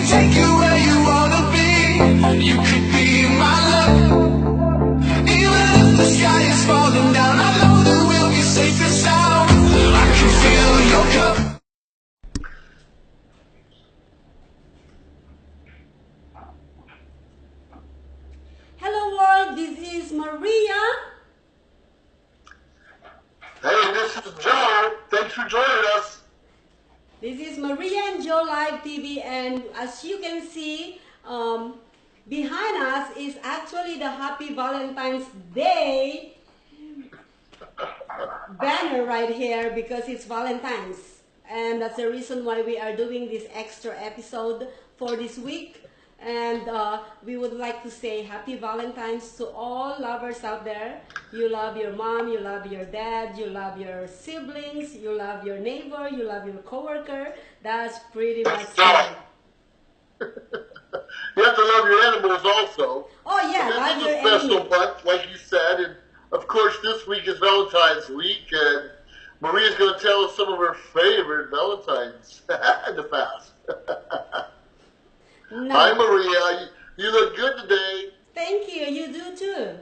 take you where you wanna be. You could be my love. Even if the sky is falling down, I know that we'll be safe and sound. I can feel your cup. Hello world, this is Maria. Hey, this is Joe. Thanks for joining us. This is Maria and Joe Live TV, and as you can see, behind us is actually the Happy Valentine's Day banner right here because it's Valentine's, and that's the reason why we are doing this extra episode for this week. And we would like to say Happy Valentine's to all lovers out there. You love your mom, you love your dad, you love your siblings, you love your neighbor, you love your coworker. That's pretty much it. You have to love your animals also. Oh yeah, This love is your a special animals. month, like you said, and of course this week is Valentine's week, and Maria's going to tell us some of her favorite Valentines in the past. No. Hi Maria, you look good today. Thank you, you do too.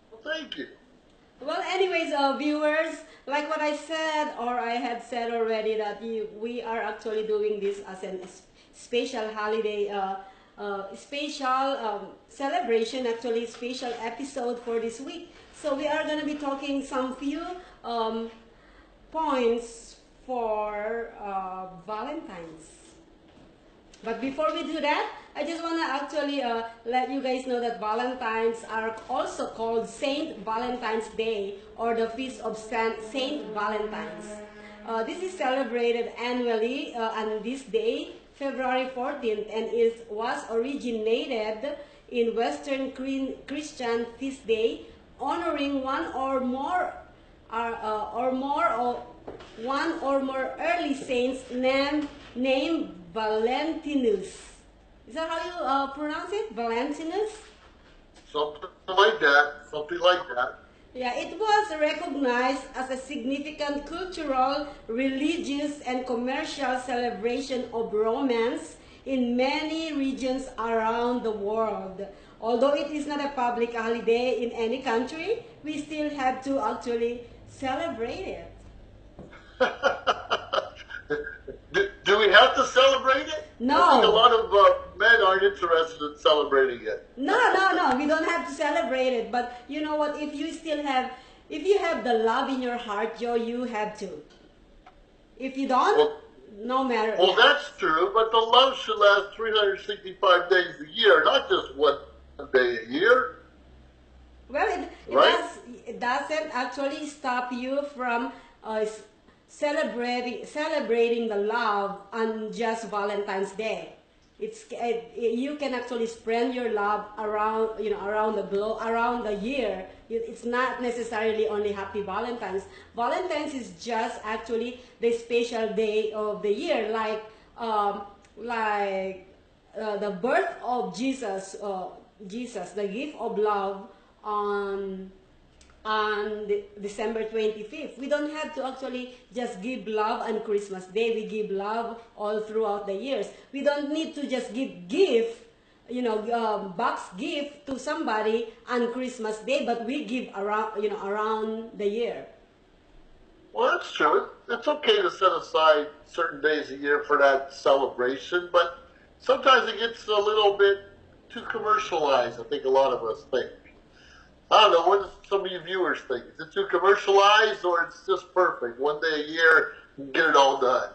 Well, thank you. Well, anyways, viewers, like what I said, or I had said already, that we are actually doing this as a special holiday, special celebration, actually special episode for this week. So we are going to be talking some few points for Valentine's. But before we do that, I just want to actually let you guys know that Valentines are also called Saint Valentine's Day, or the Feast of Saint Valentine's. This is celebrated annually on this day, February 14th, and it was originated in Western Christian feast day, honoring one or more early saints named Valentinus. Is that how you pronounce it? Valentinus? Something like that. Something like that. Yeah, it was recognized as a significant cultural, religious, and commercial celebration of romance in many regions around the world. Although it is not a public holiday in any country, we still have to actually celebrate it. Do we have to celebrate it? No. I think a lot of men aren't interested in celebrating it. No, we don't have to celebrate it. But you know what? If you have the love in your heart, Joe, you have to. If you don't, Well, no matter. Well, that's true, but the love should last 365 days a year, not just one day a year. Well, Right? it doesn't actually stop you from celebrating the love on just Valentine's Day. You can actually spread your love around the globe, around the year. It's not necessarily only Happy Valentine's. Valentine's is just actually the special day of the year, like the birth of Jesus, the gift of love on December 25th. We don't have to actually just give love on Christmas Day. We give love all throughout the years. We don't need to just give gift, box gift to somebody on Christmas Day, but we give around the year. Well, that's true. It's okay to set aside certain days a year for that celebration, but sometimes it gets a little bit too commercialized, I think a lot of us think. I don't know, what do some of you viewers think? Is it too commercialized, or it's just perfect? One day a year, get it all done.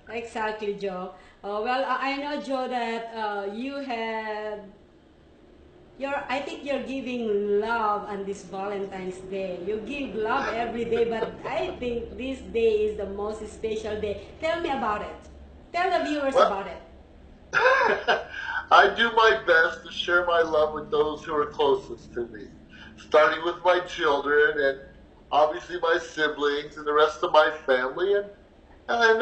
Exactly, Joe. Well, I know, Joe, that I think you're giving love on this Valentine's Day. You give love every day, but I think this day is the most special day. Tell me about it. Tell the viewers about it. I do my best to share my love with those who are closest to me, starting with my children and obviously my siblings and the rest of my family and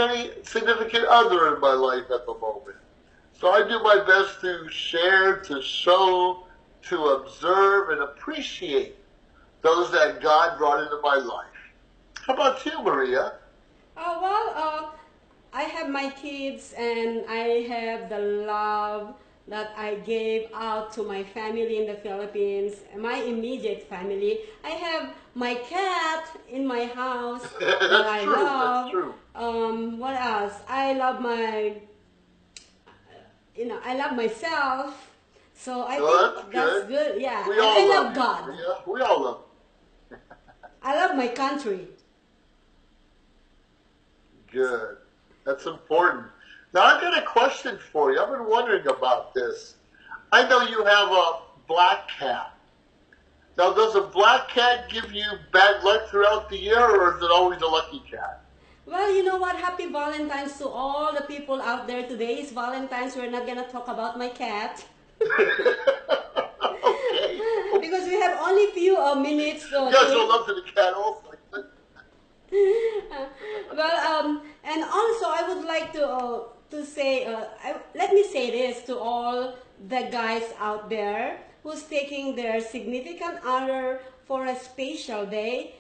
any significant other in my life at the moment. So I do my best to share, to show, to observe and appreciate those that God brought into my life. How about you, Maria? I have my kids and I have the love that I gave out to my family in the Philippines, my immediate family. I have my cat in my house that That's I true. That's love. true. What else? I love I love myself. So I So that's think that's good. good. Yeah, We and all I love love you, God. Maria. We all love I love my country. you. Good. That's important. Now I've got a question for you. I've been wondering about this. I know you have a black cat. Now, does a black cat give you bad luck throughout the year, or is it always a lucky cat? Well, you know what? Happy Valentine's to all the people out there. Today is Valentine's. We're not gonna talk about my cat Okay. because we have only few minutes You guys don't to. love the cat also. And also I would like to say, let me say this to all the guys out there who's taking their significant other for a special day.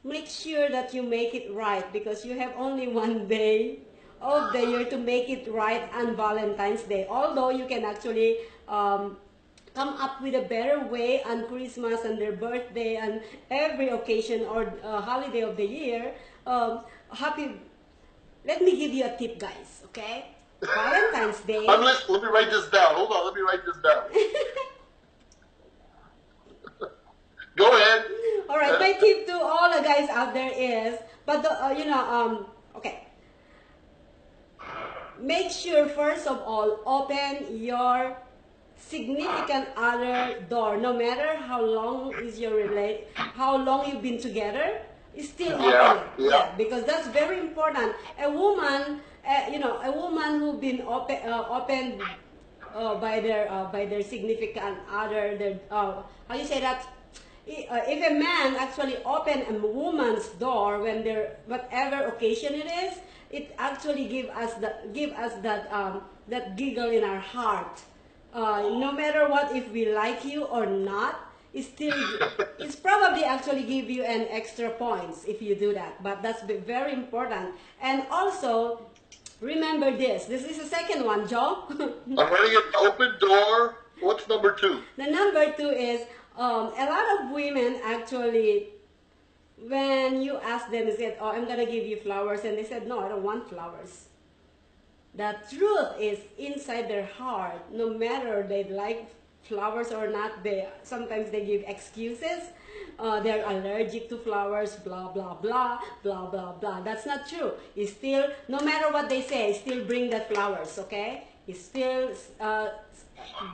Make sure that you make it right because you have only one day of the year to make it right on Valentine's Day. Although you can actually come up with a better way on Christmas and their birthday and every occasion or holiday of the year. Happy. Let me give you a tip, guys. Okay, Valentine's Day. Let me write this down. Hold on. Let me write this down. Go ahead. All right, my tip to all the guys out there is, okay. Make sure first of all, open your significant other door. No matter how long is your how long you've been together, still open it. Yeah. Because that's very important. A woman, a woman who been opened by their significant other, their how you say that? If a man actually open a woman's door when there whatever occasion it is, it actually give us that giggle in our heart. No matter what, if we like you or not, it's probably actually give you an extra points if you do that. But that's very important. And also remember this. This is the second one, Joe. I'm writing an open door. What's number 2? The number 2 is a lot of women actually, when you ask them, they said, "Oh, I'm gonna give you flowers," and they said, "No, I don't want flowers." The truth is inside their heart. No matter they like flowers or not, sometimes they give excuses. They're allergic to flowers, blah blah blah blah blah blah. That's not true. You still, no matter what they say, still bring the flowers. Okay, you still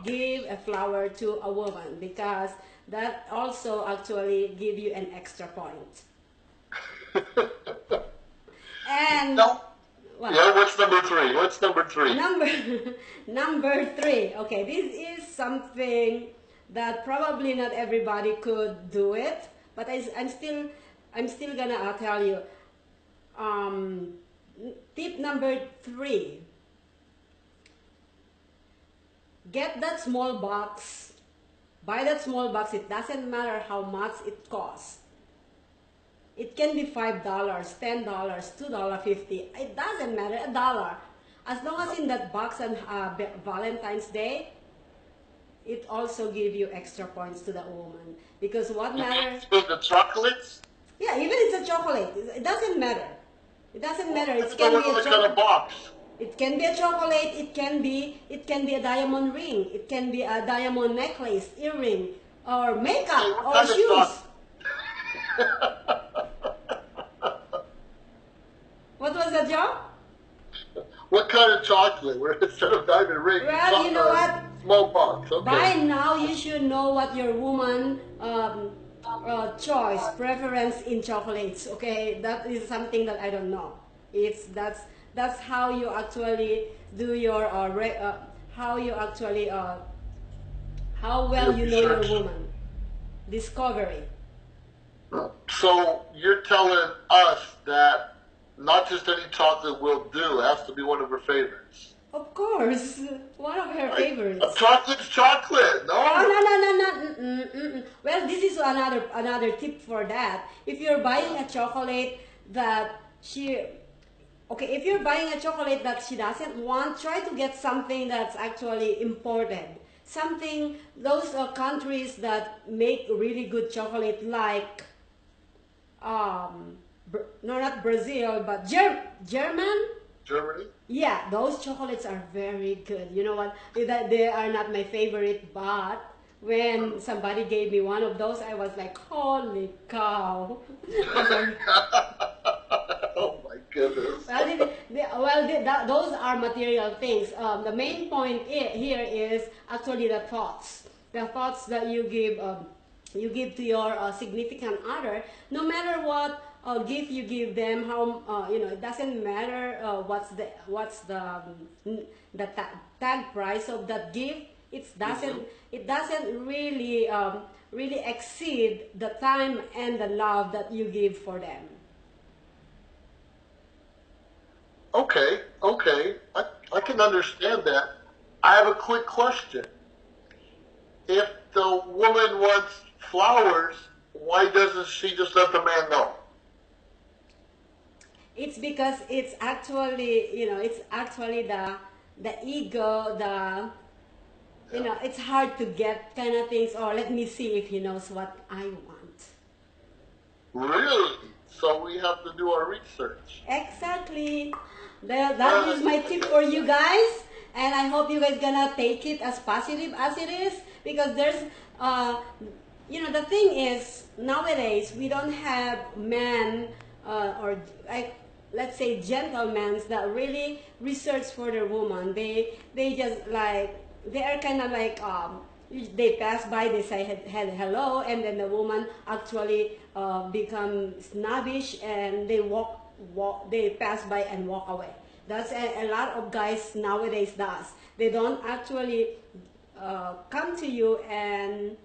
give a flower to a woman because that also actually give you an extra point. And No. what? Yeah, what's number 3? What's number 3? Number 3. Okay, this is something that probably not everybody could do it, but I'm still gonna tell you. Tip number 3. Get that small box. Buy that small box. It doesn't matter how much it costs. It can be $5, $10, $2.50. It doesn't matter, $1. As long as in that box on Valentine's Day, it also give you extra points to the woman. Because what matters? The chocolates? Yeah, even it's a chocolate. It doesn't matter. It doesn't matter. It So can be a what kind of chocolate. box? It can be a chocolate. It can be a diamond ring. It can be a diamond necklace, earring, or makeup, Hey, what or kind of shoes. chocolate? What was that, Joe? What kind of chocolate? Where instead of diamond ring, Well, you know what? Small box. Okay. By now, you should know what your woman choice, preference in chocolates. Okay, that is something that I don't know. That's how you actually do your how you actually how well you know your woman. Discovery. So you're telling us that not just any chocolate will do. It has to be one of her favorites. Of course, one of her favorites. Chocolate's chocolate. No. Oh, no. Well, this is another tip for that. If you're buying a chocolate that okay, if you're buying a chocolate that she doesn't want, try to get something that's actually imported. Something, those countries that make really good chocolate, like, no, not Brazil, but German. Germany? Yeah, those chocolates are very good. You know what? They are not my favorite, but when somebody gave me one of those, I was like, holy cow. Those are Oh my goodness. those are material things. The main point here is actually the thoughts that you give to your significant other. No matter what gift you give them, how it doesn't matter tag price of that gift. It doesn't really really exceed the time and the love that you give for them. Okay, okay. I can understand that. I have a quick question. If the woman wants flowers, why doesn't she just let the man know? It's because it's actually the ego, it's hard to get kind of things, or let me see if he knows what I want. Really? So we have to do our research. Exactly. That is my tip for you guys, and I hope you guys gonna take it as positive as it is, because there's the thing is, nowadays we don't have men or like, let's say, gentlemen that really research for their woman. They just like, they are kind of like, they pass by, they say hello, and then the woman actually become snobbish, and they pass by and walk away. That's a lot of guys nowadays does. They don't actually come to you and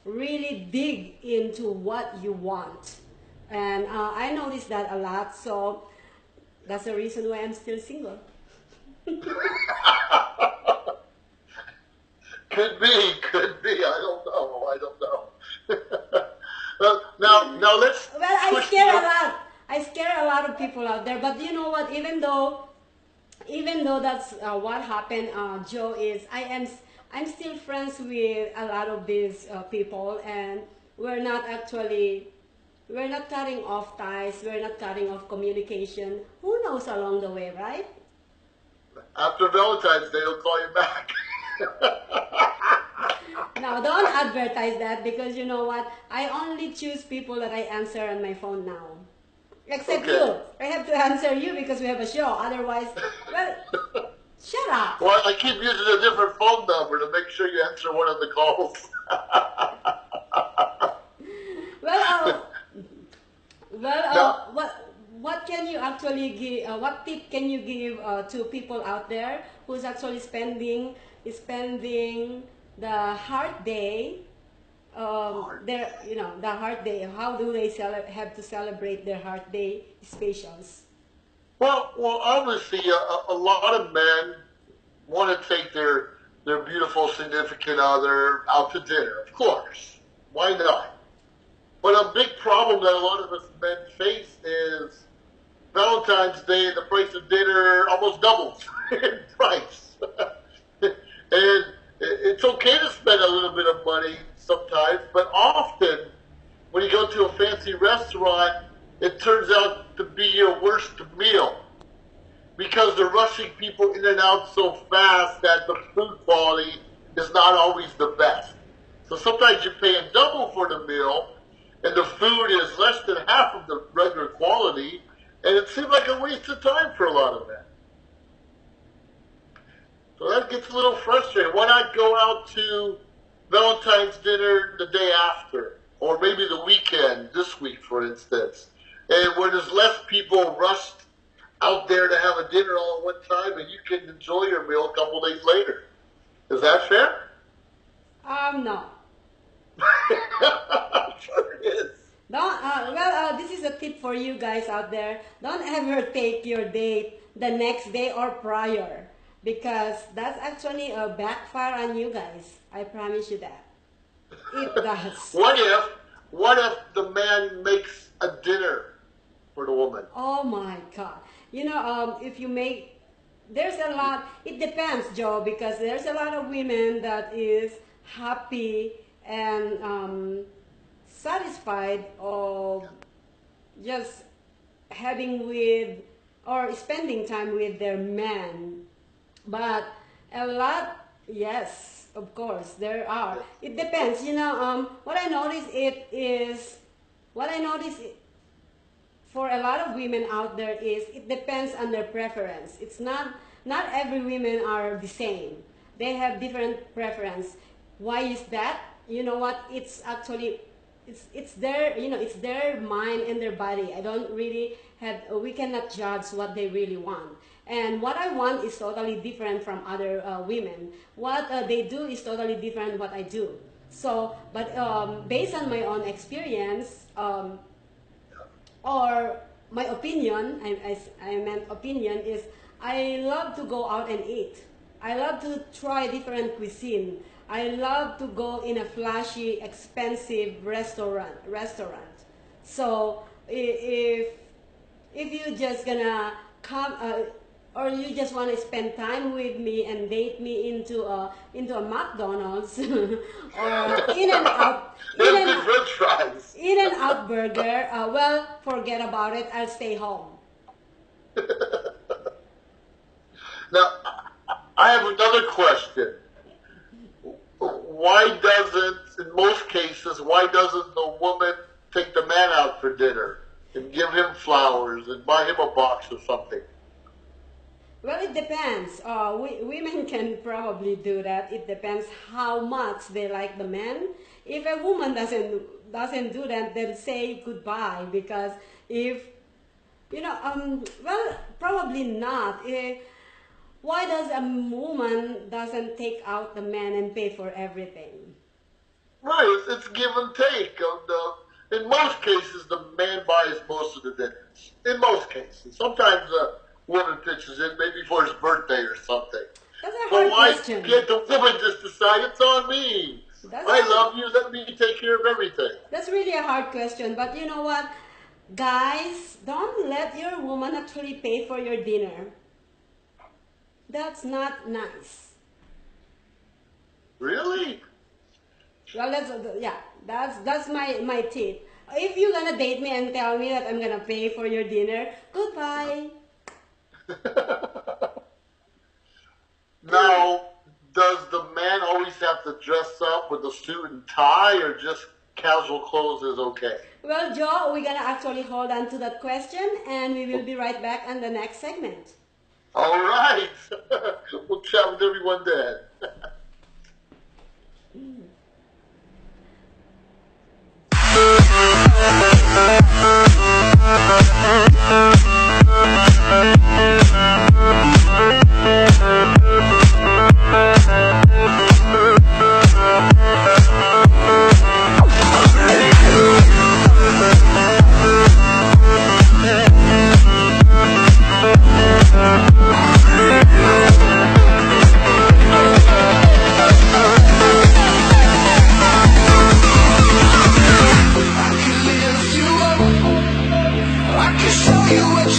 really dig into what you want. And I noticed that a lot, so that's the reason why I'm still single. Could be, could be. I don't know. I don't know. Now let's Well, I switch scare a gears. lot. I scare a lot of people out there. But you know what? Even though that's what happened, Joe, is I'm still friends with a lot of these people, and we're not actually we're not cutting off ties. We're not cutting off communication. Who knows along the way, right? After Valentine's Day, he'll call you back. Now, don't advertise that, because you know what? I only choose people that I answer on my phone now. Except Okay. you. I have to answer you because we have a show. Otherwise, well, shut up. Well, I keep using a different phone number to make sure you answer one of the calls. Well, Now, what can you actually give? What tip can you give to people out there who's actually spending the hard day? The hard day. How do they have to celebrate their hard day specials? well, obviously, a lot of men want to take their beautiful significant other out to dinner. Of course, why not? But a big problem that a lot of us men face is Valentine's Day, the price of dinner almost doubles in price. And it's okay to spend a little bit of money sometimes, but often when you go to a fancy restaurant, it turns out to be your worst meal because they're rushing people in and out so fast that the food quality is not always the best. So sometimes you're paying double for the meal, and the food is less than half of the regular quality, and it seems like a waste of time for a lot of men. So that gets a little frustrating. Why not go out to Valentine's dinner the day after, or maybe the weekend, this week, for instance, and where there's less people rushed out there to have a dinner all at one time, and you can enjoy your meal a couple days later. Is that fair? No. Sure it is. This is a tip for you guys out there. Don't ever take your date the next day or prior, because that's actually a backfire on you guys. I promise you that. It does. What if the man makes a dinner for the woman? Oh my God. If you make, there's a lot, it depends, Joe, because there's a lot of women that is happy and satisfied of just having with or spending time with their man. But a lot, yes, of course, there are. It depends, what I notice for a lot of women out there is it depends on their preference. It's not every women are the same. They have different preference. Why is that? You know what? It's actually it's their it's their mind and their body. I don't really have we cannot judge what they really want. And what I want is totally different from other women. What they do is totally different what I do. So, but based on my own experience, or my opinion, I meant opinion, is I love to go out and eat. I love to try different cuisine. I love to go in a flashy, expensive restaurant. So if you just gonna come or you just want to spend time with me and date me into a McDonald's or French fries. In-N-Out burger, well, forget about it. I'll stay home. Now, I have another question. Why doesn't the woman take the man out for dinner and give him flowers and buy him a box or something? Well, it depends. Women can probably do that. It depends how much they like the man. If a woman doesn't do that, then say goodbye, because if well, probably not. Why does a woman doesn't take out the man and pay for everything? Right, it's give and take. In most cases, the man buys most of the dinners. In most cases, sometimes woman pitches in maybe for his birthday or something. That's a But hard why question. can't the woman just decide it's on me? I love you, let me take care of everything. That's really a hard question, but you know what? Guys, don't let your woman actually pay for your dinner. That's not nice. Really? Well, that's my tip. If you're gonna date me and tell me that I'm gonna pay for your dinner, goodbye. Now, does the man always have to dress up with a suit and tie, or just casual clothes is okay? Well, Joe, we're gonna actually hold on to that question, and we will be right back on the next segment. All right. We'll chat with everyone then. I can lift you up. I can show you what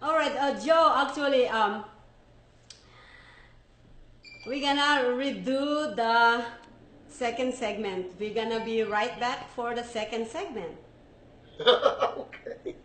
All right, Joe. Actually, we're gonna redo the second segment. We're gonna be right back for the second segment. Okay.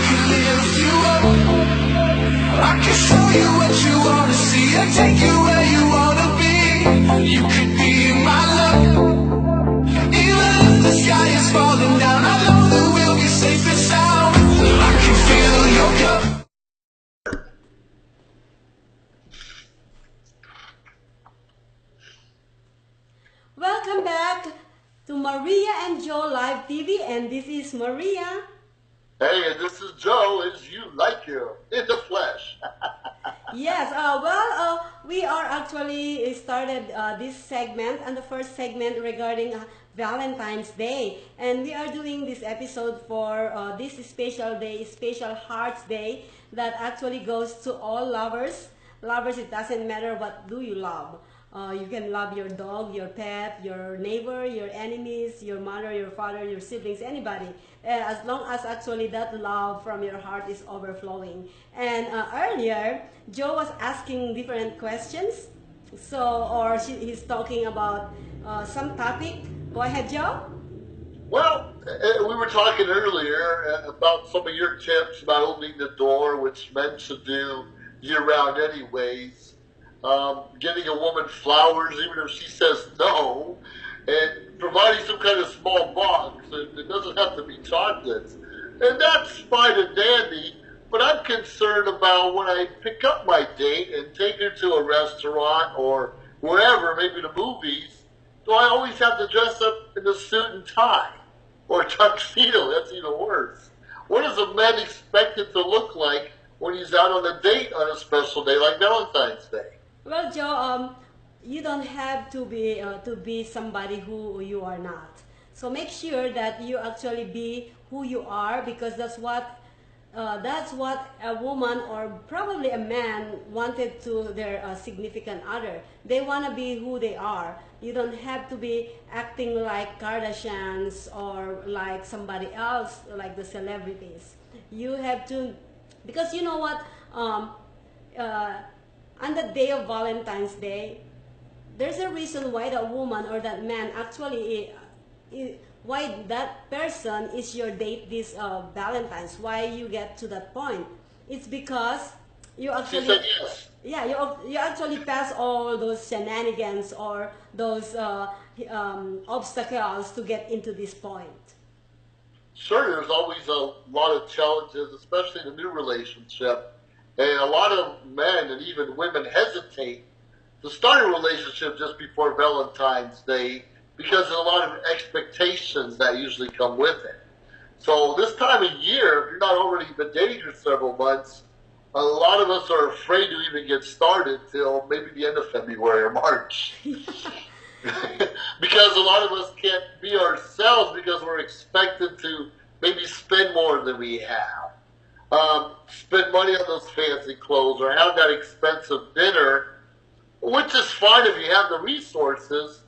can lift you up. I can show you what you wanna see and take you where you wanna be. You could be my love. Even if the sky is falling down, I know that we'll be safe and sound. I can feel your cup. Welcome back to Maria and Joe Live TV, and this is Maria. Hey, and this is Joe, as you like you, in the flesh. Yes, we are actually started this segment and the first segment regarding Valentine's Day. And we are doing this episode for this special day, special Hearts Day that actually goes to all lovers. Lovers, it doesn't matter what do you love. You can love your dog, your pet, your neighbor, your enemies, your mother, your father, your siblings, anybody. As long as actually that love from your heart is overflowing. And earlier, Joe was asking different questions. He's talking about some topic. Go ahead, Joe. Well, we were talking earlier about some of your tips about opening the door, which men should do year-round anyways. Getting a woman flowers, even if she says no, and providing some kind of small box. It doesn't have to be chocolates. And that's fine and dandy, but I'm concerned about when I pick up my date and take her to a restaurant or wherever, maybe the movies, do I always have to dress up in a suit and tie? Or a tuxedo? That's even worse. What is a man expected to look like when he's out on a date on a special day like Valentine's Day? Well, Joe, you don't have to be somebody who you are not. So make sure that you actually be who you are, because that's what a woman or probably a man wanted to their significant other. They want to be who they are. You don't have to be acting like Kardashians or like somebody else, like the celebrities. You have to, because you know what, uh, on the day of Valentine's Day, there's a reason why that woman or that man actually, why that person is your date this Valentine's. Why you get to that point? It's because you She actually, said yes. yeah, you actually pass all those shenanigans or those obstacles to get into this point. Sure, there's always a lot of challenges, especially in a new relationship. And a lot of men and even women hesitate to start a relationship just before Valentine's Day because there's a lot of expectations that usually come with it. So this time of year, if you're not already been dating for several months, a lot of us are afraid to even get started till maybe the end of February or March. Because a lot of us can't be ourselves because we're expected to maybe spend more than we have. Spend money on those fancy clothes or have that expensive dinner, which is fine if you have the resources,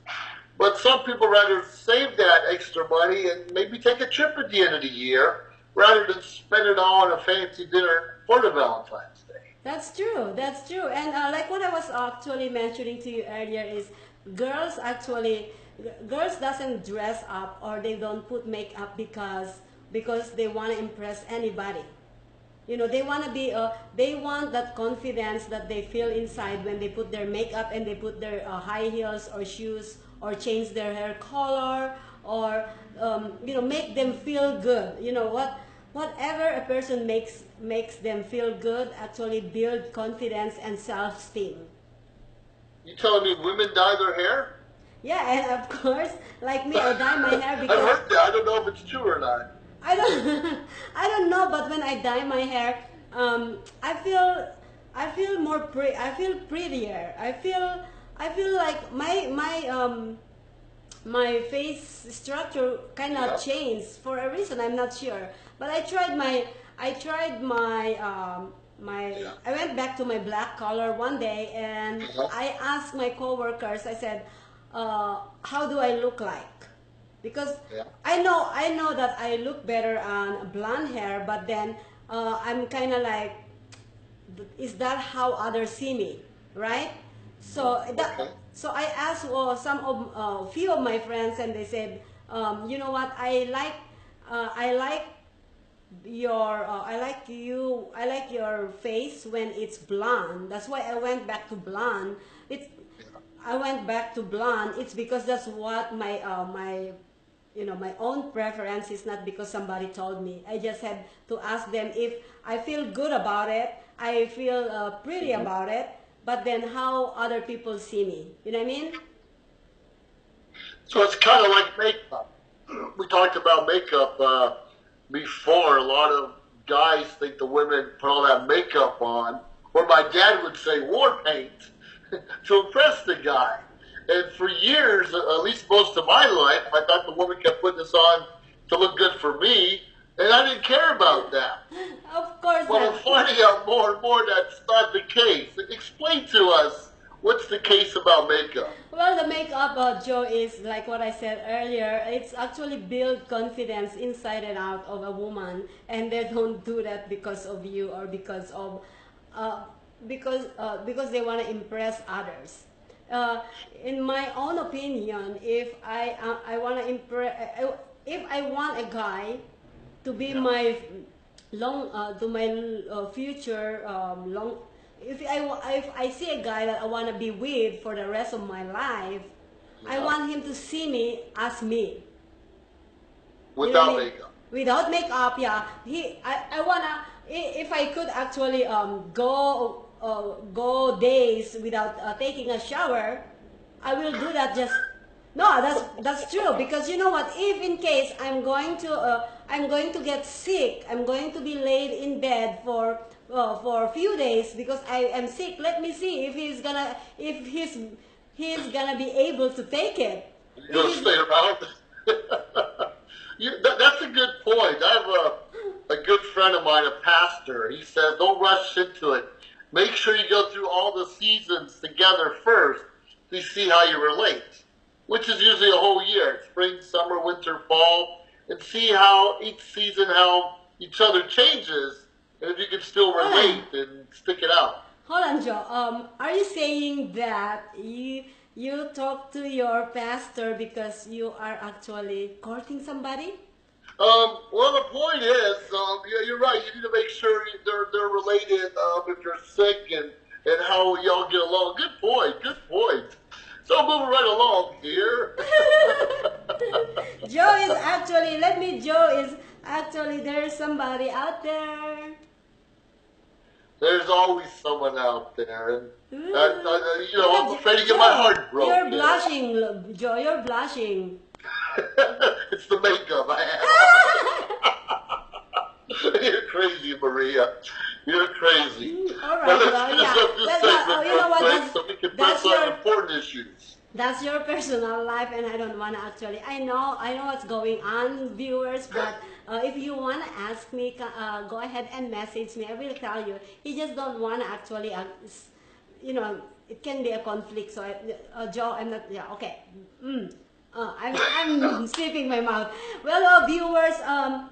but some people rather save that extra money and maybe take a trip at the end of the year rather than spend it all on a fancy dinner for the Valentine's Day. That's true. That's true. And like what I was actually mentioning to you earlier is girls actually girls doesn't dress up or they don't put makeup because they want to impress anybody. You know, they want to be they want that confidence that they feel inside when they put their makeup and they put their high heels or shoes or change their hair color or make them feel good. You know what? Whatever a person makes them feel good actually build confidence and self-esteem. You telling me women dye their hair? Yeah, and of course, like me, I dye my hair I've because heard that. I don't know if it's true or not. I don't I don't know, but when I dye my hair, I feel more I feel prettier. I feel like my face structure kind Yeah. of changed for a reason. I'm not sure, but I tried my Yeah. I went back to my black color one day, and Uh-huh. I asked my coworkers. I said, "How do I look like?" Because Yeah. I know that I look better on blonde hair, but then I'm kind of like, is that how others see me, right? So Okay. I asked some of few of my friends, and they said, you know what, I like I like your face when it's blonde. That's why I went back to blonde. It's Yeah. I went back to blonde. It's because that's what my my own preference is, not because somebody told me. I just had to ask them if I feel good about it. I feel pretty Mhm. about it. But then how other people see me. You know what I mean? So it's kind of like makeup. We talked about makeup before. A lot of guys think the women put all that makeup on, or my dad would say war paint, to impress the guy. And for years, at least most of my life, I thought the woman kept putting this on to look good for me, and I didn't care about that. Of course But I'm not. finding out more and more that's not the case. Explain to us what's the case about makeup. Well, the makeup, Joe, is like what I said earlier. It's actually build confidence inside and out of a woman, and they don't do that because of you or uh, because they want to impress others. Uh, in my own opinion, if I want to impress, if I want a guy to be Yeah. my long to my future long if I see a guy that I want to be with for the rest of my life, I Yeah. want him to see me as me. You know what I Without mean? makeup. Without makeup, yeah. I wanna, if I could actually go days without taking a shower, I will do that. Just no, that's true, because you know what? If in case I'm going to get sick, I'm going to be laid in bed for a few days because I am sick. Let me see if he's gonna be able to take it. You're If going to he's stay around. That's a good point. I have a good friend of mine, a pastor. He says, don't rush into it. Make sure you go through all the seasons together first to see how you relate, which is usually a whole year, spring, summer, winter, fall, and see how each season, how each other changes, and if you can still hold on. relate and stick it out. Hold on, Joe. Are you saying that you talk to your pastor because you are actually courting somebody? Well, the point is, yeah, you're right. You need to make sure they're related if you're sick and how y'all get along. Good point. Good point. So moving right along here. Joe is actually, let me, Joe is actually, there's somebody out there. There's always someone out there, and Ooh. I'm afraid to get my heart You're broken. blushing, Joe. You're blushing. It's the makeup I have. You're crazy, Maria. You're crazy. All Now right, let's well, finish yeah. up this segment You know real what? quick so we can press on important issues. That's your personal life, and I don't want to actually. I know what's going on, viewers. But if you want to ask me, go ahead and message me. I will tell you. You just don't want to actually, you know, it can be a conflict. So, Joe, I'm not. Yeah, okay. I'm sniffing my mouth. Well, viewers, uh,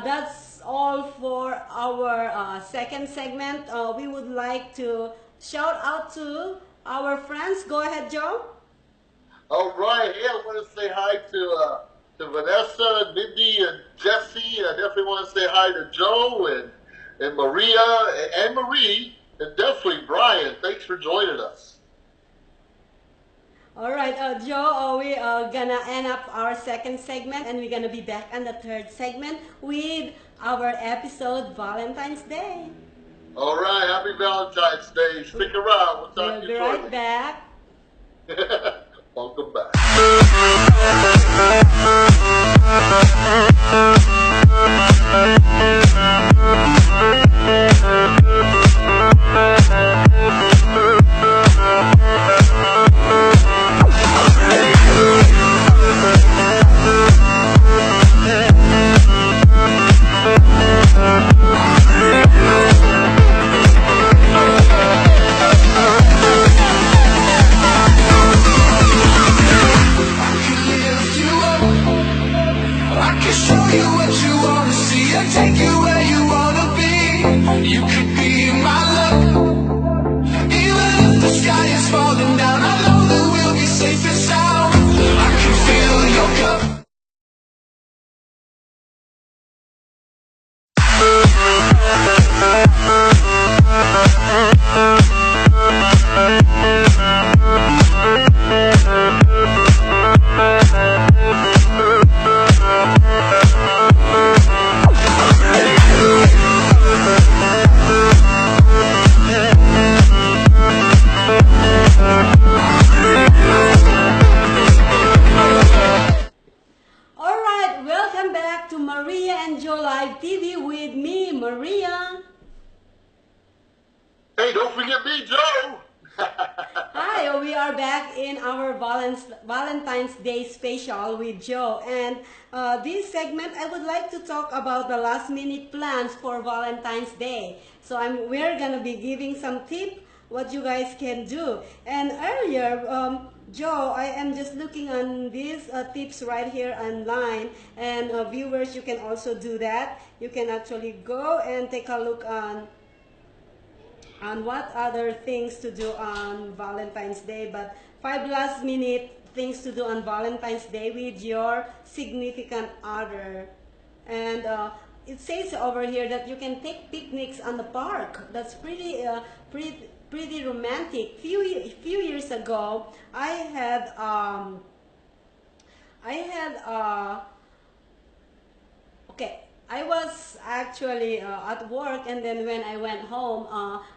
that's all for our second segment. We would like to shout out to our friends. Go ahead, Joe. All right. Yeah, I want to say hi to Vanessa, Mindy, and Jesse. I definitely want to say hi to Joe and Maria and Marie, and definitely Brian. Thanks for joining us. All right, Joe, we are gonna end up our second segment, and we're gonna be back on the third segment with our episode Valentine's Day. All right. Happy Valentine's Day. Stick around. We'll talk We'll to be you right shortly. back. Welcome back. Lift you up. I can show you what you wanna see and take you where you wanna be. You could be my luck. Even if the sky is falling down, I know that we'll be safe and sound. I can feel your cup. Alright, welcome back to Maria and Joe Live TV with me, Maria. Hey, don't forget me, Joe. Hi, we are back in our Valentine's Day special with Joe. And this segment, I would like to talk about the last minute plans for Valentine's Day. So we're gonna be giving some tips what you guys can do. And earlier, Joe, I am just looking on these tips right here online. And viewers, you can also do that. You can actually go and take a look on what other things to do on Valentine's Day, but 5 last minute things to do on Valentine's Day with your significant other. And it says over here that you can take picnics on the park. That's pretty romantic. Few years ago, I had okay, I was actually at work, and then when I went home,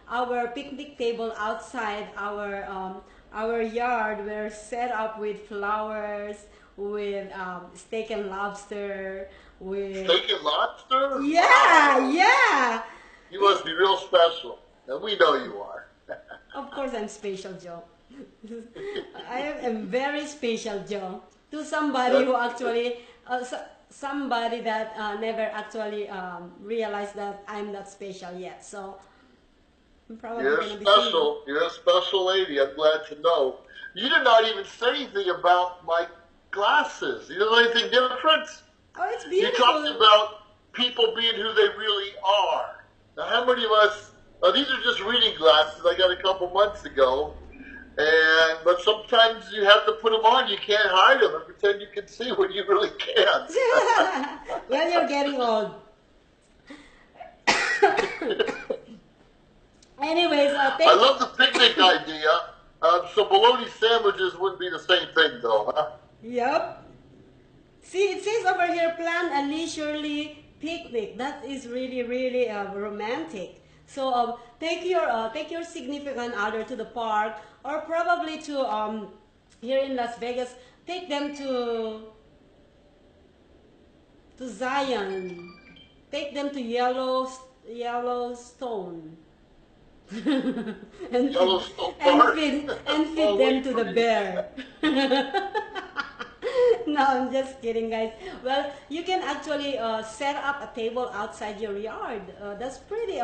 our picnic table outside our yard were set up with flowers, with steak and lobster, with Steak and lobster? yeah, Wow. yeah. You must be real special. And we know you are. Of course, I'm special, Joe. I am very special, Joe, to somebody who actually somebody that never actually realized that I'm not special yet. So I'm probably You're gonna be single. special. You're a special lady. I'm glad to know. You did not even say anything about my glasses. You don't know anything different? Oh, it's You talked beautiful. about people being who they really are. Now, how many of us? These are just reading glasses I got a couple months ago, but sometimes you have to put them on. You can't hide them and pretend you can see when you really can't. Well, you're getting old. Anyways, I thank love the picnic idea. So bologna sandwiches wouldn't be the same thing, though, huh? Yep. See, it says over here, plan a leisurely picnic. That is really romantic. So take your significant other to the park, or probably to here in Las Vegas, take them to Zion. Take them to Yellowstone. and Yellowstone Park. feed Oh, them wait to for the me. bear. No, I'm just kidding, guys. Well, you can actually set up a table outside your yard. That's pretty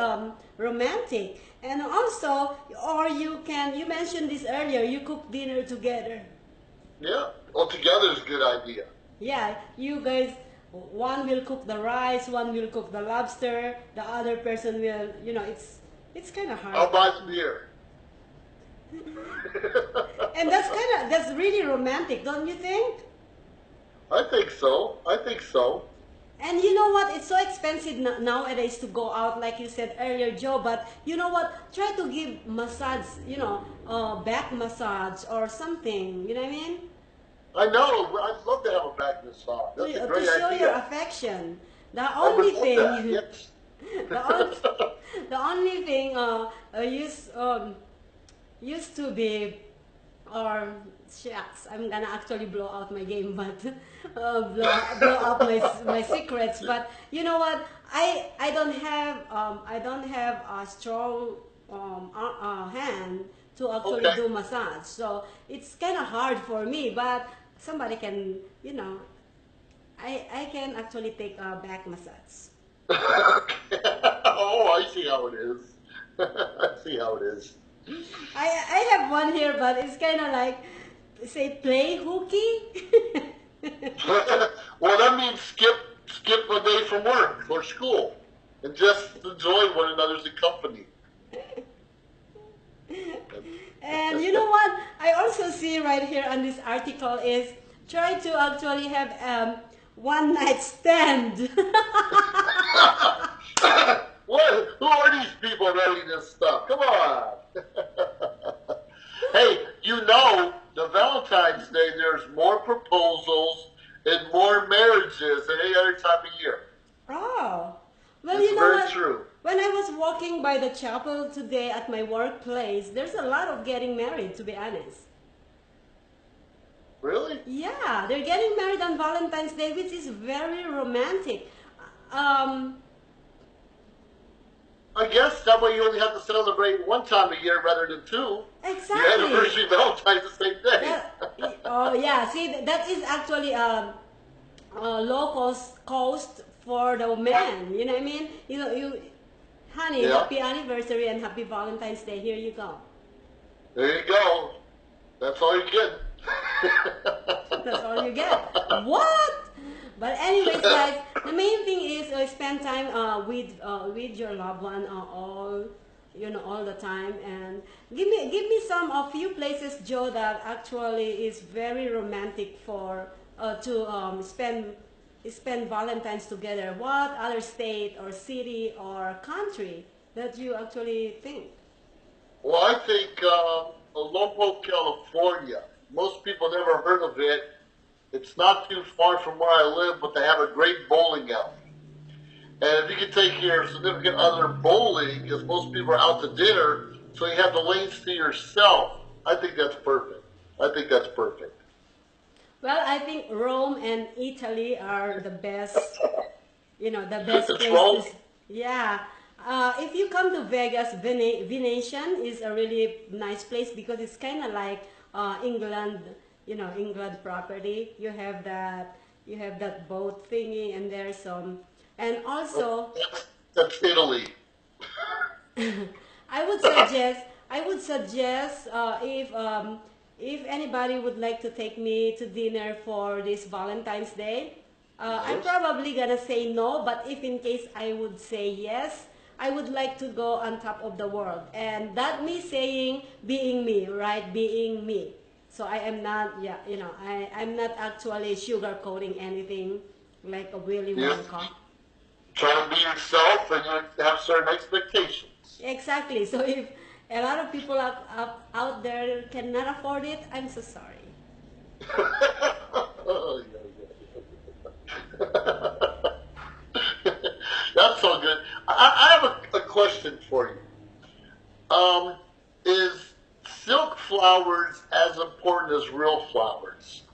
romantic. And also, or you mentioned this earlier, you cook dinner together. Yeah, all together is a good idea. Yeah, you guys, one will cook the rice, one will cook the lobster, the other person will, it's kind of hard. I'll buy the beer. And that's really romantic, don't you think? I think so. I think so. And you know what? It's so expensive nowadays to go out, like you said earlier, Joe. But you know what? Try to give massage, back massage or something. You know what I mean? I know. I'd love to have a back massage. That's a great To show your idea. affection. The I would only love thing, that, yes. the only thing used to be or shucks, I'm gonna actually blow out my game, but blow out my secrets. But you know what? I don't have a strong hand to actually Okay. do massage, so it's kind of hard for me. But somebody can, I can actually take a back massage. Oh, I see how it is. I see how it is. I have one here, but it's kind of like say play hooky. Well, that means skip a day from work or school and just enjoy one another's company. And you know what? I also see right here on this article is try to actually have one night stand. What? Who are these people writing this stuff? Come on. Hey, the Valentine's Day, there's more proposals and more marriages than any other time of year. Oh, well, It's you know very what? true. When I was walking by the chapel today at my workplace, there's a lot of getting married, to be honest. Really? Yeah, they're getting married on Valentine's Day, which is very romantic. Um, I guess that way you only have to celebrate one time a year rather than two. Your exactly. anniversary Valentine's the same day. Oh yeah, see that is actually a low cost for the man. You know what I mean? Honey, Yeah. happy anniversary and happy Valentine's Day. Here you go. There you go. That's all you get. That's all you get. What? But anyways, guys, the main thing is spend time with your loved one all the time, and give me some a few places, Joe, that actually is very romantic for to spend Valentine's together. What other state or city or country that you actually think? Well, I think Lompoc, California. Most people never heard of it. It's not too far from where I live, but they have a great bowling alley. And if you can take your significant other bowling, because most people are out to dinner, so you have the lanes to yourself. I think that's perfect. I think that's perfect. Well, I think Rome and Italy are the best, the best It's wrong. places. Yeah. If you come to Vegas, Venetian is a really nice place because it's kind of like England, England property. You have that boat thingy, and there's some, and also That's Italy. I would suggest if anybody would like to take me to dinner for this Valentine's Day, I'm Yes. probably gonna say no. But if in case I would say yes, I would like to go on top of the world, and that me saying being me, right? Being me. So I am not, yeah, I'm not actually sugarcoating anything like a Willy You Wonka. try to be yourself and you have certain expectations. Exactly. So if a lot of people out there cannot afford it, I'm so sorry. Oh, yeah, yeah. That's so good. I have a question for you. Is silk flowers as important as real flowers?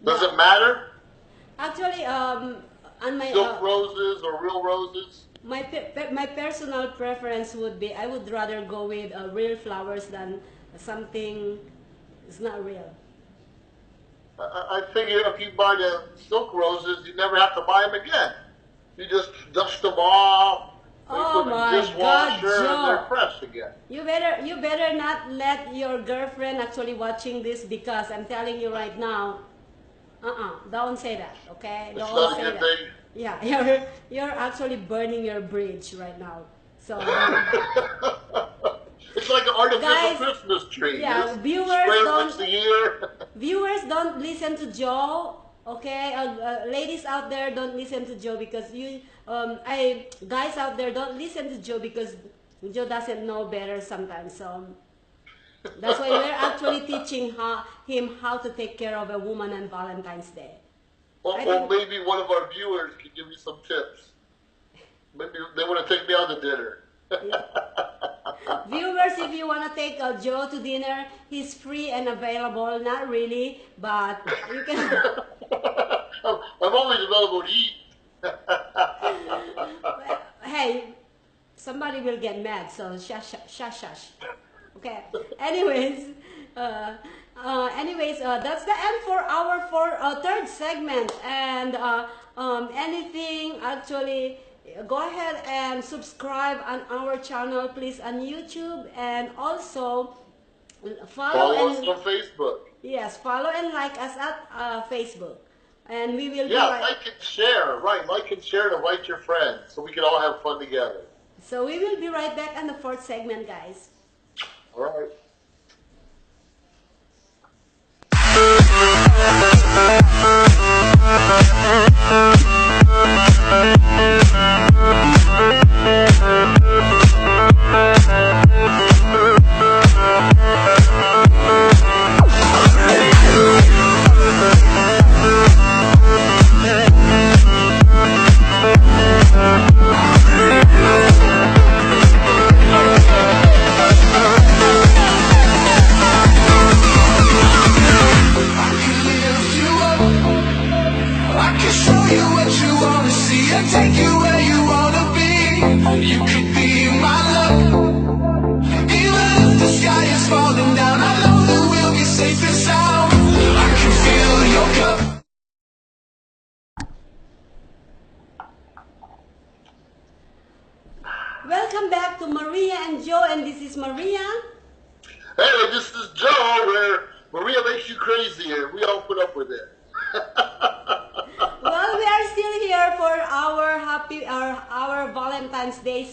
Does it No, matter? actually, on my Silk roses or real roses? my personal preference would be I would rather go with real flowers than something is not real. I figure if you buy the silk roses, you never have to buy them again. You just dust them off, and you Oh put them in my the God, dishwasher, and they're Joe! fresh again. You better not let your girlfriend actually watching this because I'm telling you right now. Don't say that, okay? It's Don't not a say good that. thing. Yeah, you're actually burning your bridge right now. So don't. It's like an artificial Guys, Christmas tree. You yeah, just spray it once a year. viewers don't listen to Joe. Okay, ladies out there don't listen to Joe because I guys out there don't listen to Joe because Joe doesn't know better sometimes. So that's why we're actually teaching him how to take care of a woman on Valentine's Day. I Or think maybe one of our viewers could give me some tips. Maybe they want to take me out to dinner. viewers, if you want to take Joe to dinner, he's free and available. Not really, but you can. I'm always available to eat. Hey, somebody will get mad, so shush, shush, shush, shush. Okay. Anyways, that's the end for our third segment. And anything actually, go ahead and subscribe on our channel, please, on YouTube, and also follow Follow us and on Facebook. yes, follow and like us at Facebook, and we will be Yeah, right. like and share. Right, like and share and invite your friends so we can all have fun together. So we will be right back on the fourth segment, guys. All right. I can show you what you wanna see and take you where you wanna be. You could be my love. Even if the sky is falling down, I know that we'll be safe and sound. I can feel your cup. Welcome back to Maria and Joe, and this is Maria. Hey, this is Joe, where Maria makes you crazy, and we all put up with it. Well, we are still here for our Valentine's Day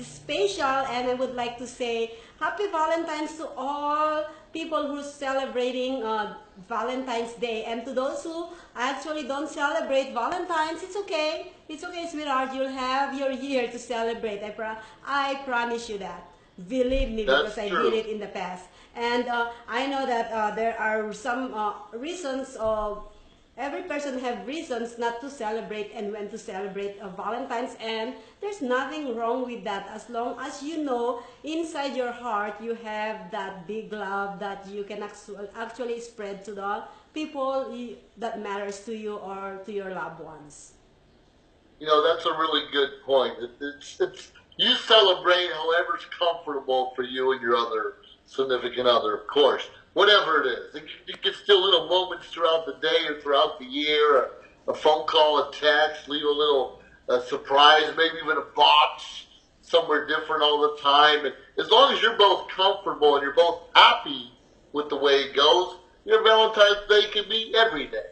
special, and I would like to say Happy Valentine's to all people who's celebrating Valentine's Day, and to those who actually don't celebrate Valentine's, it's okay. It's okay, sweetheart. You'll have your year to celebrate. I promise you that. Believe me, That's because I true. did it in the past, and I know that there are some reasons of. Every person have reasons not to celebrate and when to celebrate Valentine's, and there's nothing wrong with that as long as you know inside your heart you have that big love that you can actually spread to the people that matters to you or to your loved ones. You know, that's a really good point. It's you celebrate however's comfortable for you and your other significant other, of course. Whatever it is. It gets still little moments throughout the day or throughout the year, a phone call, a text, leave a little surprise, maybe even a box somewhere different all the time. And as long as you're both comfortable and you're both happy with the way it goes, your Valentine's Day can be every day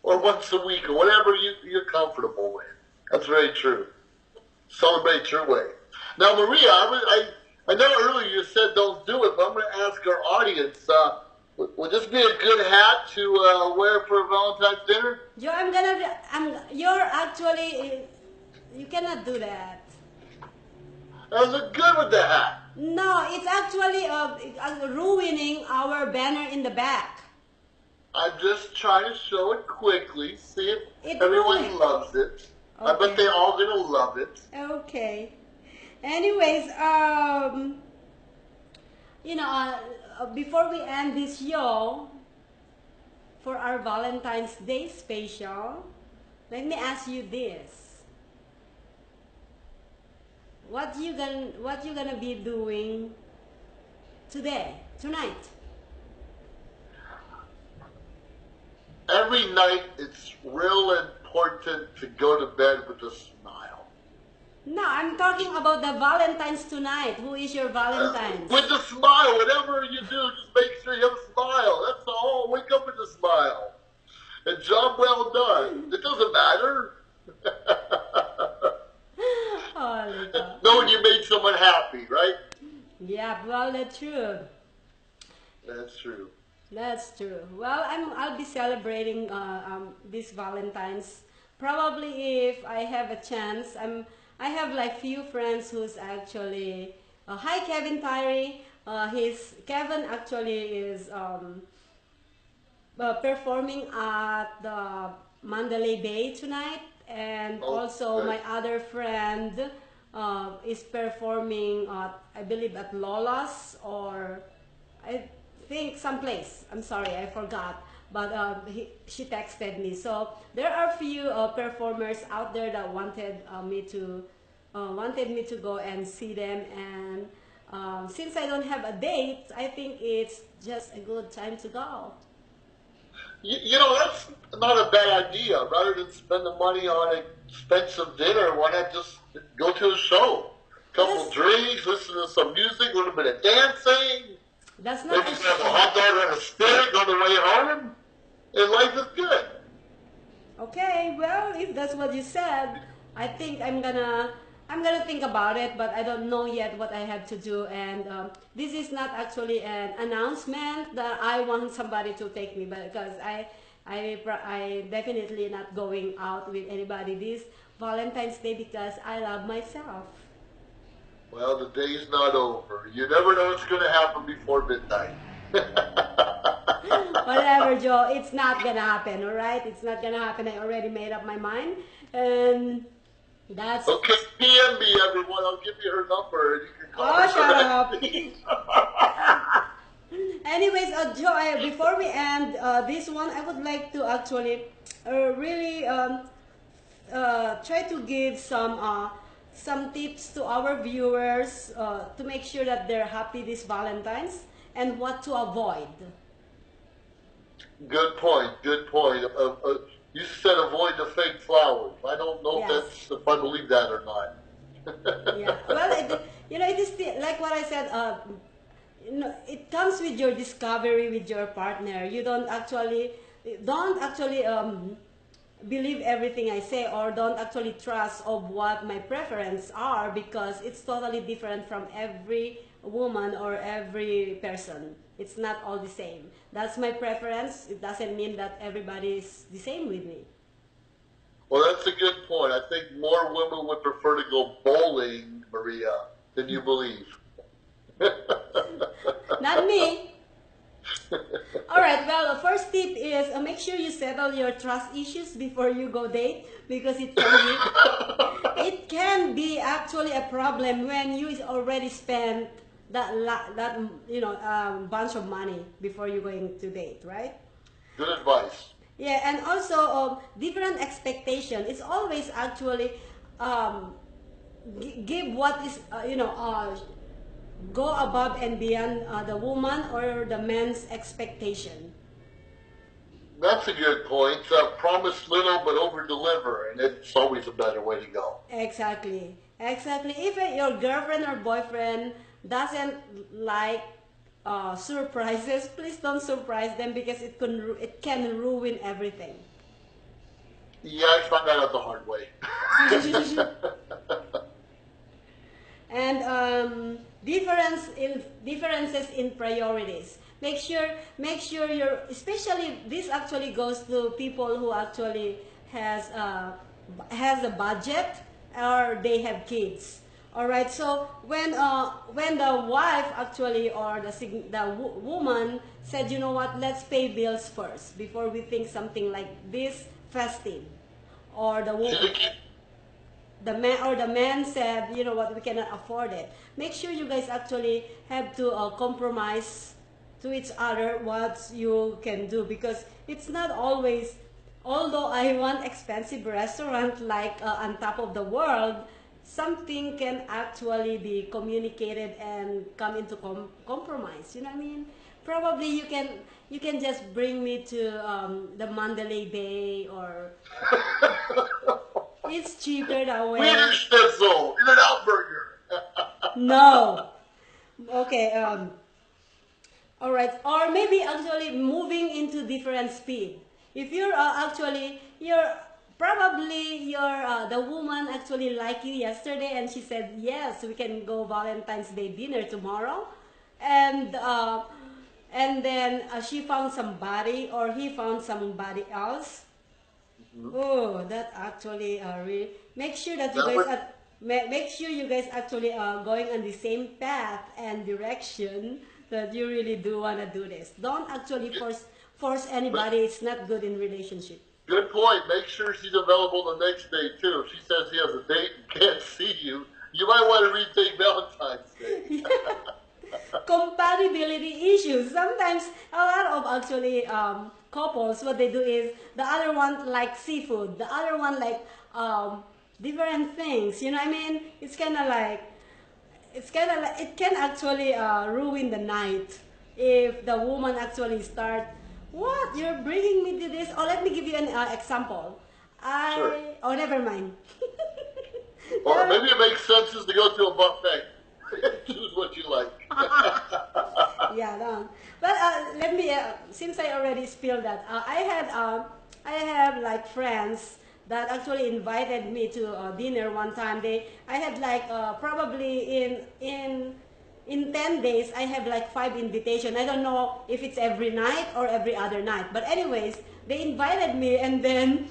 or once a week or whatever you're comfortable with. That's very true. Celebrate your way. Now, Maria, I know earlier you said don't do it, but I'm going to ask our audience, would this be a good hat to wear for a Valentine's dinner? Joe, you cannot do that. Does it good with the hat? No, it's actually ruining our banner in the back. I'm just trying to show it quickly, see if It everyone ruined- loves it. I Okay. bet they all going to love it. Okay. Anyways, before we end this show for our Valentine's Day special, let me ask you this: what you gonna be doing tonight? Every night, it's real important to go to bed with a smile. No, I'm talking about the Valentine's tonight. Who is your Valentine's? With a smile, whatever you do, just make sure you have a smile. That's all. Wake up with a smile. And job well done. It doesn't matter. Holy cow. Knowing you made someone happy, right? Yeah, well, that's true. That's true. That's true. Well, I'll be celebrating this Valentine's. Probably if I have a chance. I have like few friends who's actually. Hi, Kevin Tyree. Kevin actually is performing at the Mandalay Bay tonight, and Oh, also nice. my other friend is performing, I believe at Lola's, or I think someplace. I'm sorry, I forgot. But she texted me. So there are few performers out there that wanted me to go and see them. And since I don't have a date, I think it's just a good time to go. You know, that's not a bad idea. Rather than spend the money on an expensive dinner, why not just go to a show? Couple Yes, drinks, listen to some music, a little bit of dancing, that's not maybe have a hot a, dog on a stick on the way home, and life is good. okay. Well, if that's what you said, I think I'm gonna think about it, but I don't know yet what I have to do. And this is not actually an announcement that I want somebody to take me, but because I definitely not going out with anybody this Valentine's Day because I love myself. Well, the day's not over. You never know what's going to happen before midnight. Whatever, Joe, it's not gonna happen. All right, it's not gonna happen. I already made up my mind, and that's. Okay, PM me, everyone. I'll give you her number, and you can call Oh, her shut up. directly. Anyways, Joe, before we end this one, I would like to actually really try to give some tips to our viewers to make sure that they're happy this Valentine's and what to avoid. Good point. Good point. You said avoid the fake flowers. I don't know Yes. if I believe that or not. Yeah. Well, it is like what I said. It comes with your discovery with your partner. You don't actually believe everything I say, or don't actually trust of what my preference are, because it's totally different from every woman or every person. It's not all the same. That's my preference. It doesn't mean that everybody is the same with me. Well, that's a good point. I think more women would prefer to go bowling, Maria, than you believe. Not me. All right. Well, the first tip is make sure you settle your trust issues before you go date, because it can be actually a problem when you is already spent that bunch of money before you going to date, right? Good advice. Yeah, and also different expectation. It's always actually um, give what is go above and beyond the woman or the man's expectation. That's a good point. Promise little but over deliver, and it's always a better way to go. Exactly, exactly. If your girlfriend or boyfriend doesn't like surprises, please don't surprise them, because it can ruin everything. Yeah, I found that out the hard way. And differences in priorities. Make sure you're, especially this actually goes to people who actually has a budget, or they have kids. All right. So when the wife actually, or woman said, you know what, let's pay bills first before we think something like this festive, or the man said, you know what, we cannot afford it. Make sure you guys actually have to compromise to each other what you can do, because it's not always, although I want expensive restaurant like on top of the world, something can actually be communicated and come into compromise, you know what I mean? Probably you can just bring me to the Mandalay Bay, or it's cheaper that Wiener way. Schnitzel, In-N-Out Burger. No. Okay. All right. Or maybe actually moving into different speed. If you're probably the woman actually like you yesterday, and she said yes, we can go Valentine's Day dinner tomorrow, and then she found somebody, or he found somebody else. Oh, that actually really make sure that you That guys would, are make sure you guys actually are going on the same path and direction, that you really do want to do this. Don't actually force anybody. It's not good in relationship. good point. Make sure she's available the next day too. If she says he has a date and can't see you, You might want to rethink Valentine's Day. Compatibility issues. Sometimes a lot of actually couples, what they do is the other one like seafood, the other one like different things. You know what I mean? It's kind of like it can actually ruin the night if the woman actually start, what, you're bringing me to this. Oh, let me give you an example. Sure. Oh, never mind. Or maybe it makes sense is to go to a buffet. Choose what you like. Yeah, no. But let me, since I already spilled that, I have like friends that actually invited me to dinner one time. I had like probably in 10 days, I have like 5 invitation. I don't know if it's every night or every other night. But anyways, they invited me, and then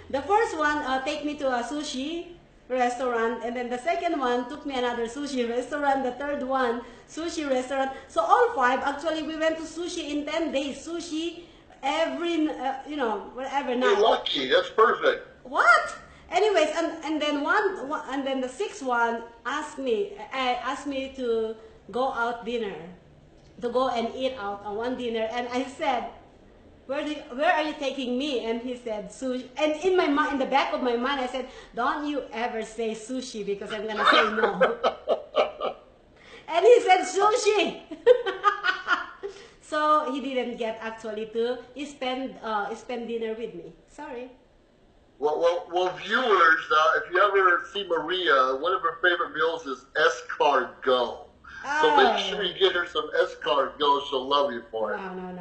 the first one take me to a sushi restaurant, and then the second one took me another sushi restaurant, the third one sushi restaurant. So all 5 actually we went to sushi in 10 days. Sushi every whatever You're night. lucky. That's perfect. What? Anyways, and then and then the sixth one asked me to go out dinner, to go and eat out on one dinner, and I said, where are you taking me? And he said sushi. And in my mind, in the back of my mind, I said, don't you ever say sushi because I'm gonna say no. And he said sushi. So he didn't get actually to spend dinner with me. Sorry. Well, viewers, if you ever see Maria, one of her favorite meals is escargot. So make sure you get her some escargot. She'll love you for it. No.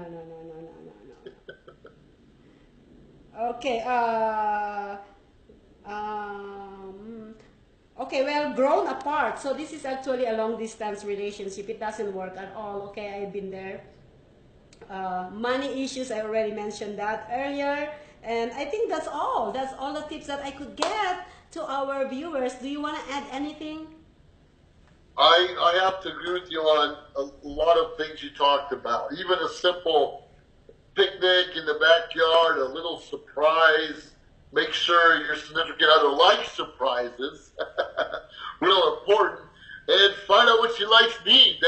Okay. Okay. Well, grown apart. So this is actually a long distance relationship. It doesn't work at all. Okay, I've been there. Money issues, I already mentioned that earlier. And I think that's all. That's all the tips that I could get to our viewers. Do you want to add anything? I have to agree with you on a lot of things you talked about. Even a simple picnic in the backyard, a little surprise. Make sure your significant other likes surprises. Real important. And find out what she likes to eat.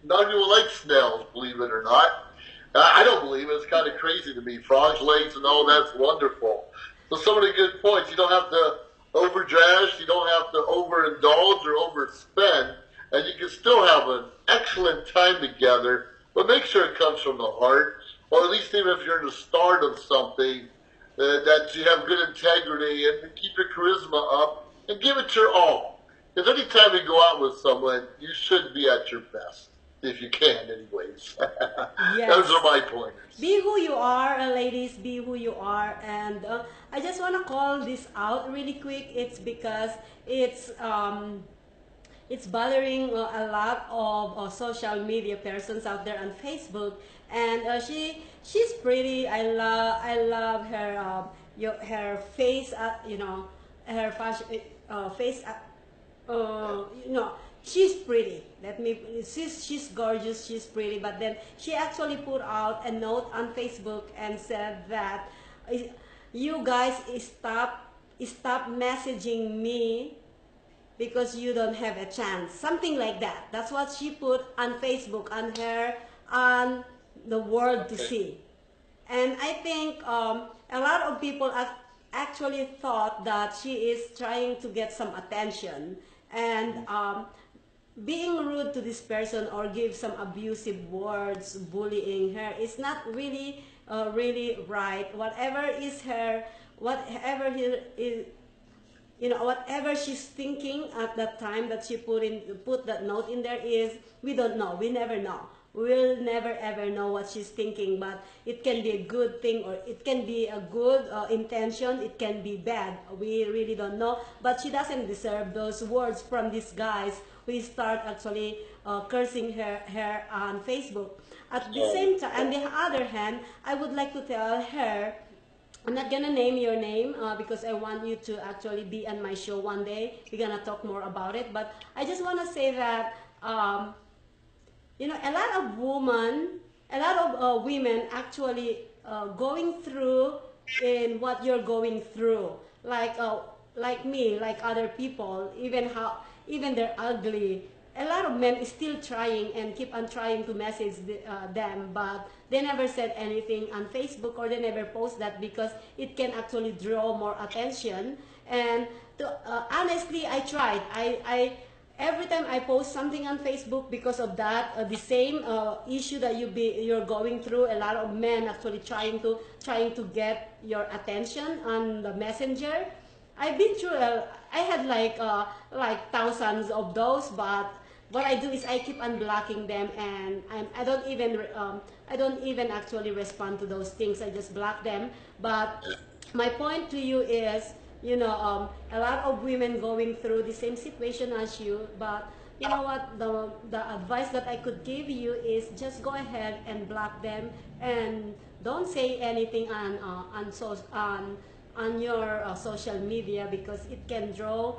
Not everyone likes snails, believe it or not. I don't believe it. It's kind of crazy to me. Frogs' legs and all that's wonderful. So some of the good points. You don't have to overdress. You don't have to overindulge or overspend. And you can still have an excellent time together. But make sure it comes from the heart. Or at least even if you're in the start of something, that you have good integrity and keep your charisma up and give it your all. Because anytime you go out with someone, you should be at your best. If you can, anyways. Yes. Those are my pointers. Be who you are, ladies. Be who you are. And I just want to call this out really quick. It's because it's bothering a lot of social media persons out there on Facebook. And she's pretty. I love her her face. Her fashion face. She's pretty. She's gorgeous. She's pretty. But then she actually put out a note on Facebook and said that you guys stop messaging me because you don't have a chance. Something like that. That's what she put on Facebook, on the world to see. And I think a lot of people actually thought that she is trying to get some attention, and being rude to this person or give some abusive words, bullying her, is not really right. Whatever she's thinking at that time that she put that note in there is, we don't know. We never know. We'll never ever know what she's thinking, but it can be a good thing or it can be a good intention. It can be bad. We really don't know. But she doesn't deserve those words from these guys who start actually cursing her on Facebook. At the same time, on the other hand, I would like to tell her, I'm not gonna name your name because I want you to actually be on my show one day. We're gonna talk more about it. But I just wanna say that a lot of women actually going through in what you're going through, like me, like other people, even they're ugly, a lot of men is still trying and keep on trying to message them, but they never said anything on Facebook, or they never post that because it can actually draw more attention. And honestly, I tried. Every time I post something on Facebook, because of that, the same issue that you're going through, a lot of men actually trying to get your attention on the messenger. I've been through. I had like thousands of those, but what I do is I keep unblocking them, and I don't even actually respond to those things. I just block them. But my point to you is, a lot of women going through the same situation as you, but you know what, the advice that I could give you is just go ahead and block them, and don't say anything on your social media, because it can draw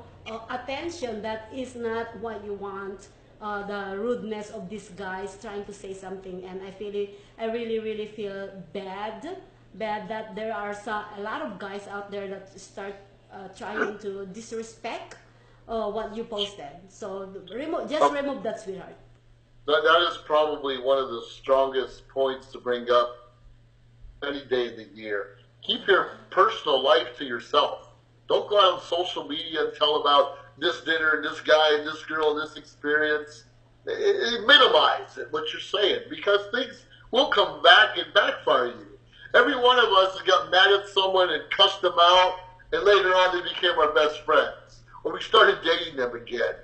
attention that is not what you want. The rudeness of these guys trying to say something, and I really feel bad that there are a lot of guys out there that start trying to disrespect what you posted. So remove that, sweetheart. That is probably one of the strongest points to bring up any day of the year. Keep your personal life to yourself. Don't go out on social media and tell about this dinner and this guy and this girl and this experience. Minimize it, what you're saying, because things will come back and backfire you. Every one of us has got mad at someone and cussed them out, and later on they became our best friends, or we started dating them again.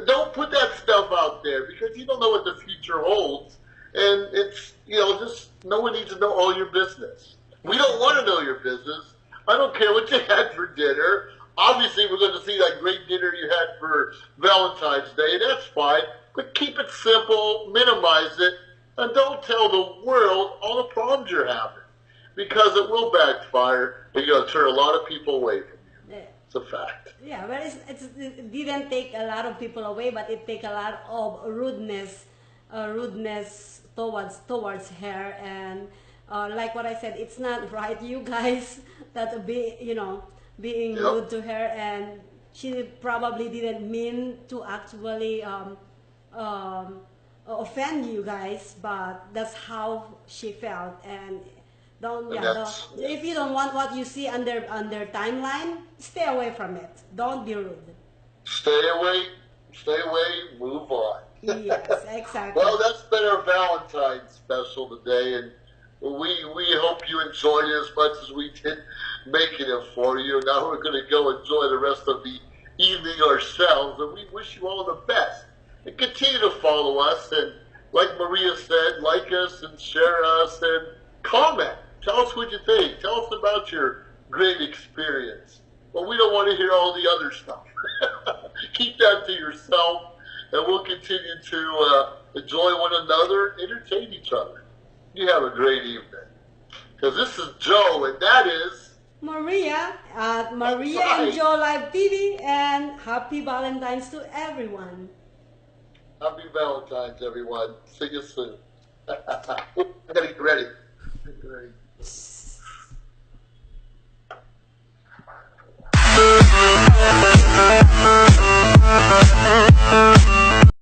Don't put that stuff out there, because you don't know what the future holds, and it's, just no one needs to know all your business. We don't want to know your business. I don't care what you had for dinner. Obviously, we're going to see that great dinner you had for Valentine's Day. That's fine, but keep it simple, minimize it, and don't tell the world all the problems you're having, because it will backfire, and you're going to turn a lot of people away from you. It's a fact. Yeah, but it didn't take a lot of people away, but it take a lot of rudeness towards her. And like what I said, it's not right, you guys, that being rude to her, and she probably didn't mean to actually offend you guys, but that's how she felt. And if you don't want what you see on their timeline, stay away from it. Don't be rude. Stay away, move on. Yes, exactly. Well, that's been our Valentine's special today, and we hope you enjoyed it as much as we did making it for you. Now we're going to go enjoy the rest of the evening ourselves, and we wish you all the best. And continue to follow us, and like Maria said, like us and share us and comment. Tell us what you think. Tell us about your great experience. Well, we don't want to hear all the other stuff. Keep that to yourself, and we'll continue to enjoy one another, entertain each other. You have a great evening. Because this is Joe, and that is Maria at Maria and Joe Live TV, and happy Valentine's to everyone. Happy Valentine's, everyone. See you soon. I gotta get ready. Get ready.